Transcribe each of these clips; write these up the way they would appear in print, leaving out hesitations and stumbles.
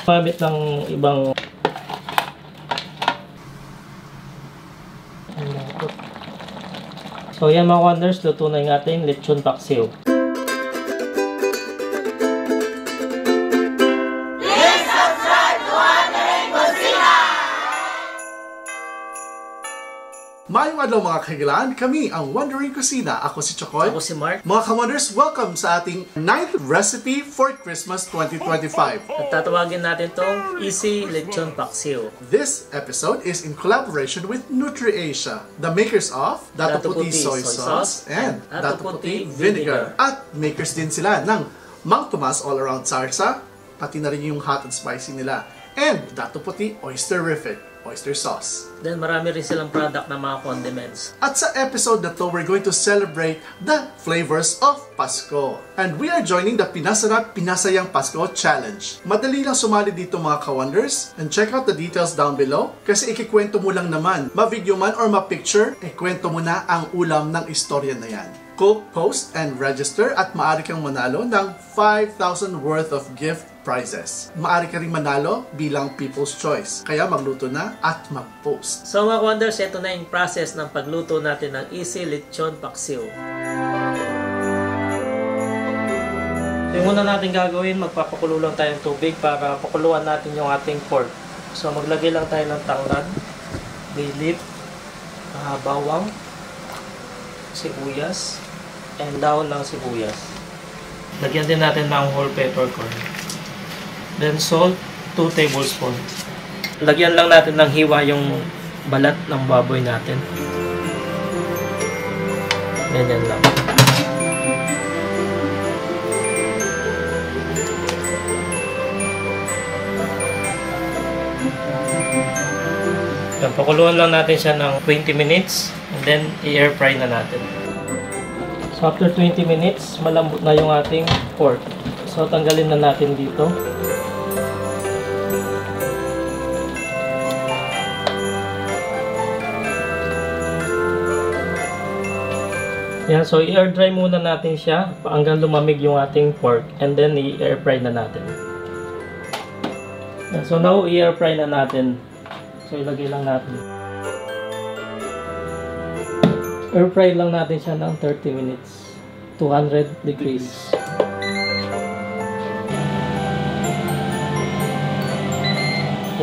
Gamit ng ibang so yan mga wonders, luto na yung ating lechon paksiw. Mayong adlaw mga kahigalaan, kami ang Wondering Kusina. Ako si Chokoy. Ako si Mark. Mga ka-wonders, welcome sa ating 9th recipe for Christmas 2025. At tatawagin natin tong Easy Lechon Paksiw. This episode is in collaboration with NutriAsia, the makers of Dato Puti Soy Sauce and Dato Puti Vinegar. At makers din sila ng Mang Tomas All Around Sarsa, pati na rin yung hot and spicy nila. And Dato Puti Oysterific oyster sauce. Then marami rin silang product na mga condiments. At sa episode na to, we're going to celebrate the flavors of Pasko. And we are joining the Pinasarap Pinasayang Pasko Challenge. Madali lang sumali dito mga ka-wonders. And check out the details down below. Kasi ikikwento mo lang naman. Ma-video man or ma-picture, ikwento mo na ang ulam ng istorya na yan. Cook, post, and register at maaari kang manalo ng 5,000 worth of gift prizes. Maaari ka rin manalo bilang People's Choice. Kaya magluto na at mag-post. So mga wonders, ito na yung process ng pagluto natin ng Easy Lechon Paksiw. Yung una natin gagawin, magpapakulo lang tayo ng tubig para pakuluan natin yung ating pork. So maglagay lang tayo ng tanglad, bay leaf, bawang, sibuyas, and daon ng sibuyas. Lagyan din natin ng whole peppercorn. Then salt, 2 tablespoons. Lagyan lang natin ng hiwa yung balat ng baboy natin. Ganyan lang. Yan, pakuluan lang natin siya ng 20 minutes and then i-air fry na natin. So after 20 minutes, malambot na yung ating pork. So tanggalin na natin dito. Yan, so i-air dry muna natin siya hanggang lumamig yung ating pork and then i-air fry na natin. Yan, so now i-air fry na natin. So ilagay lang natin. Air fry lang natin siya ng 30 minutes. 200 degrees.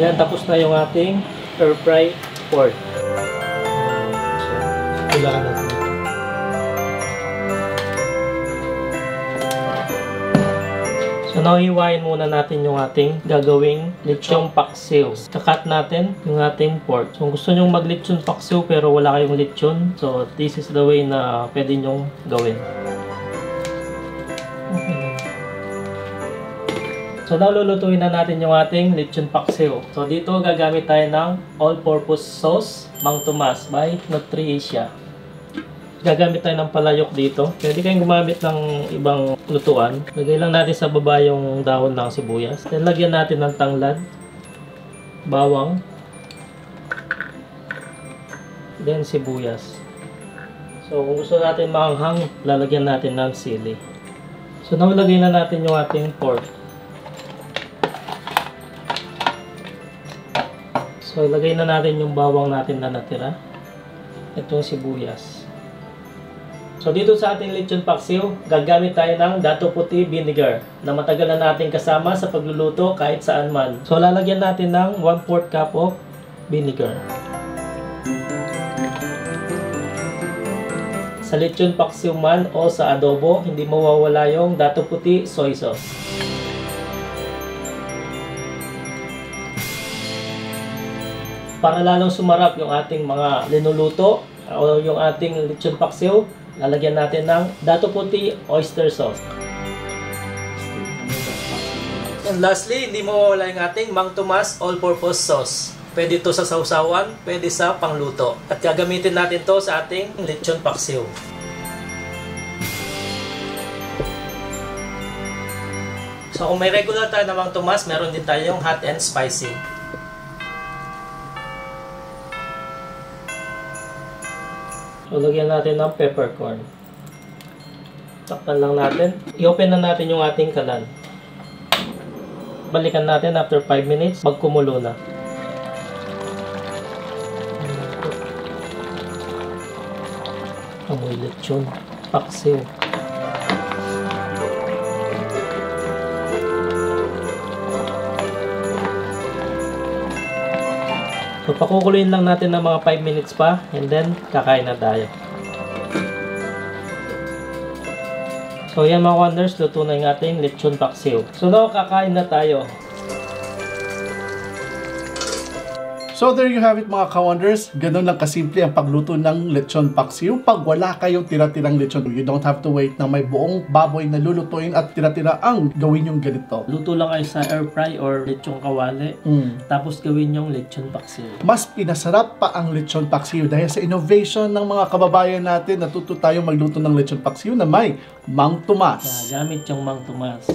Ayan, tapos na yung ating air fry pork. Kailangan natin. So now, hiwain muna natin yung ating gagawing lechong paksiw. Kakat natin yung ating pork. So kung gusto nyong mag-lechon paksiw pero wala kayong lechon, so this is the way na pwede nyong gawin. Okay. So now, lulutuin na natin yung ating lechon paksiw. So dito gagamit tayo ng all-purpose sauce, Mang Tomas by NutriAsia. Gagamit tayo ng palayok dito. Pwede kayong gumamit ng ibang lutuan. Lagay lang natin sa baba yung dahon ng sibuyas. Then lagyan natin ng tanglad, bawang, then sibuyas. So kung gusto natin maanghang, lalagyan natin ng sili. So nalagay na natin yung ating pork. So ilagay na natin yung bawang natin na natira. Itong sibuyas. So dito sa ating lechon paksiw, gagamit tayo ng Dato Puti Vinegar na matagal na natin kasama sa pagluluto kahit saan man. So lalagyan natin ng 1/4 cup of vinegar. Sa lechon paksiw man o sa adobo, hindi mawawala yung Dato Puti soy sauce. Para lalong sumarap yung ating mga linuluto o yung ating lechon paksiw, lalagyan natin ng Dato Puti oyster sauce. And lastly, hindi mawawala yung ating Mang Tomas all-purpose sauce. Pwede ito sa sausawan, pwede sa pangluto. At gagamitin natin to sa ating lechon paksiw. So kung may regular tayo na Mang Tomas, meron din tayong hot and spicy. So, lagyan natin ng peppercorn. Takpan lang natin. I-open na natin yung ating kalan. balikan natin after 5 minutes, magkumulo na. Amoy lechon paksiw. So, pakukuluin lang natin ng mga 5 minutes pa and then kakain na tayo. So yan mga wonders, luto na yung ating lechon paksiw. So now kakain na tayo. So there you have it mga ka-wonders. Ganun lang kasimple ang pagluto ng lechon paksiw. Pag wala kayong tira-tirang lechon, you don't have to wait na may buong baboy na lulutuin at tira-tira ang gawin yung ganito. Luto lang kayo sa air fry or lechon kawali. Tapos gawin yung lechon paksiw. Mas pinasarap pa ang lechon paksiw dahil sa innovation ng mga kababayan natin, natuto tayong magluto ng lechon paksiw na may Mang Tomas. Gamit yung Mang Tomas.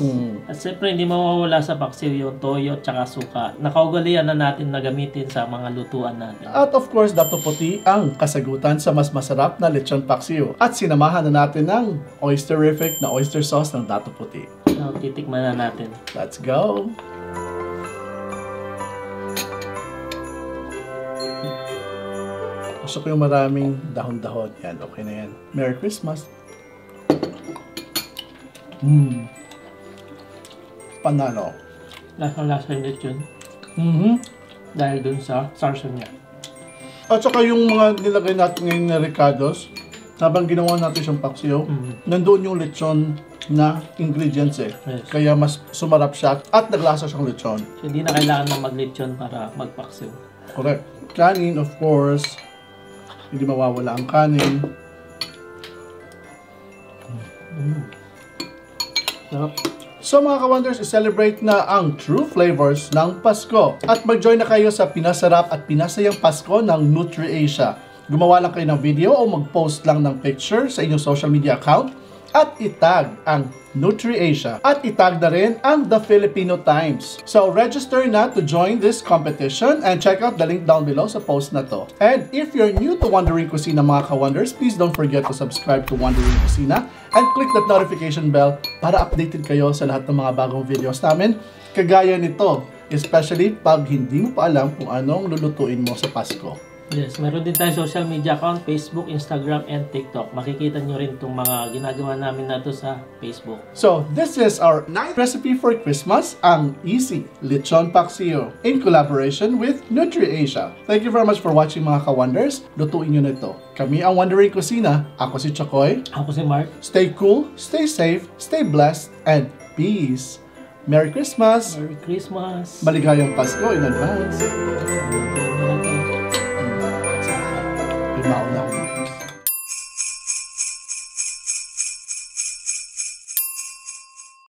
At siyempre hindi mawawala sa paksiw yung toyo at saka suka. Nakaugalian na natin na gamitin sa mga lutuan natin. At of course, dato puti ang kasagutan sa mas masarap na lechon paksiw. At sinamahan na natin ng oysterific na oyster sauce ng dato puti. So, titikman na natin. Let's go! Gusto ko yung maraming dahon-dahon. Yan, okay na yan. Merry Christmas! Panalo. Lasang-lasa yung lechon. Dahil dun sa sarson niya. At saka yung mga nilagay natin ngayon na ricados, habang ginawa natin siyang paksiw, nandoon yung lechon na ingredients eh. Yes. Kaya mas sumarap siya at naglasa siyang lechon. So, hindi na kailangan na maglechon para magpaksiw. Correct. Kanin, of course. Hindi mawawala ang kanin. So mga ka-wonders, i-celebrate na ang true flavors ng Pasko. At mag-join na kayo sa pinasarap at pinasayang Pasko ng NutriAsia. Gumawa lang kayo ng video o mag-post lang ng picture sa inyong social media account at itag ang NutriAsia. At itag na rin ang The Filipino Times. So register na to join this competition and check out the link down below sa post na to. And if you're new to Wondering Kusina mga ka-wonders, please don't forget to subscribe to Wondering Kusina and click that notification bell para updated kayo sa lahat ng mga bagong videos namin. Kagaya nito, especially pag hindi mo pa alam kung anong lulutuin mo sa Pasko. Yes, meron din tayo social media account, Facebook, Instagram, and TikTok. Makikita nyo rin itong mga ginagawa namin na ito sa Facebook. So, this is our 9th recipe for Christmas, ang Easy Lechon Paksiw, in collaboration with NutriAsia. Thank you very much for watching mga ka-wonders. Lutuin nyo na ito. Kami ang Wondering Kusina. Ako si Chokoy. Ako si Mark. Stay cool, stay safe, stay blessed, and peace. Merry Christmas! Merry Christmas! Maligayang Pasko in advance! Mauna.